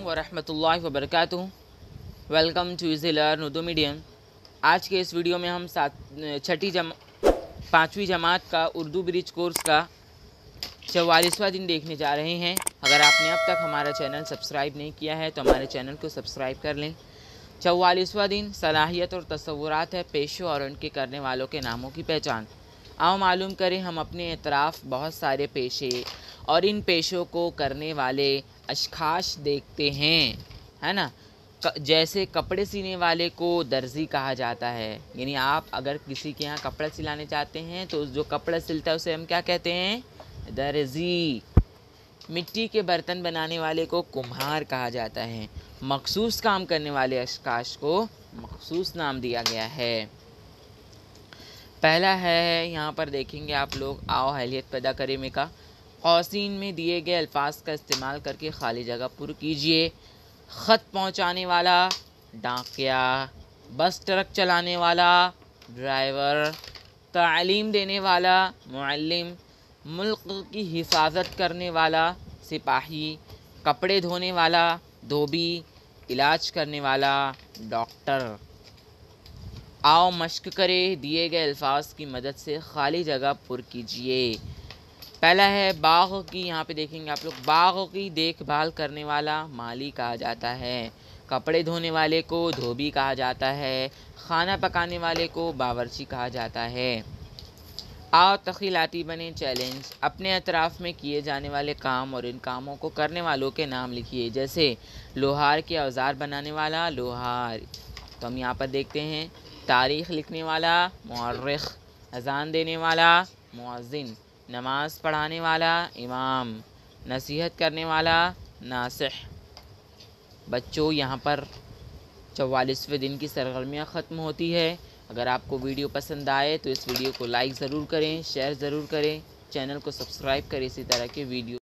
वरहमतुल्लाहि वबरकातुहू। Welcome to easy learn Urdu medium. आज के इस वीडियो में हम पाँचवीं जमात का उर्दू ब्रिज कोर्स का 44वां दिन देखने जा रहे हैं। अगर आपने अब तक हमारा चैनल सब्सक्राइब नहीं किया है तो हमारे चैनल को सब्सक्राइब कर लें। 44वां दिन सलाहियत और तसव्वुरात है, पेशों और उनके करने वालों के नामों की पहचान। आओ मालूम करें, हम अपने इतराफ़ बहुत सारे पेशे और इन पेशों को करने वाले अशख़ास देखते हैं, है ना। जैसे कपड़े सीने वाले को दर्जी कहा जाता है, यानी आप अगर किसी के यहाँ कपड़ा सिलाने चाहते हैं तो जो कपड़ा सिलता है उसे हम क्या कहते हैं? दर्जी। मिट्टी के बर्तन बनाने वाले को कुम्हार कहा जाता है। मखसूस काम करने वाले अशख़ास को मखसूस नाम दिया गया है। पहला है, यहाँ पर देखेंगे आप लोग, आओ अहलियत पैदा करे में का कौसीन में दिए गए अल्फाज का इस्तेमाल करके खाली जगह पुर कीजिए। ख़त पहुँचाने वाला डाकिया, बस ट्रक चलाने वाला ड्राइवर, तालीम देने वाला मुअल्लिम, मुल्क की हिफाजत करने वाला सिपाही, कपड़े धोने वाला धोबी, इलाज करने वाला डॉक्टर। आओ मश्क करें, दिए गए अल्फाज की मदद से खाली जगह पुर कीजिए। पहला है बाग़ की, यहाँ पे देखेंगे आप लोग, बाग़ की देखभाल करने वाला माली कहा जाता है। कपड़े धोने वाले को धोबी कहा जाता है। खाना पकाने वाले को बावर्ची कहा जाता है। आओ तख़ीलाती बने, चैलेंज। अपने अतराफ़ में किए जाने वाले काम और इन कामों को करने वालों के नाम लिखिए। जैसे लोहार के औज़ार बनाने वाला लोहार, तो हम यहाँ पर देखते हैं। तारीख़ लिखने वाला मुअर्रिख़, अज़ान देने वाला मुअज़्ज़िन, नमाज़ पढ़ाने वाला इमाम, नसीहत करने वाला नासिह। बच्चों, यहाँ पर 44वें दिन की सरगर्मियाँ ख़त्म होती है। अगर आपको वीडियो पसंद आए तो इस वीडियो को लाइक ज़रूर करें, शेयर ज़रूर करें, चैनल को सब्सक्राइब करें इसी तरह के वीडियो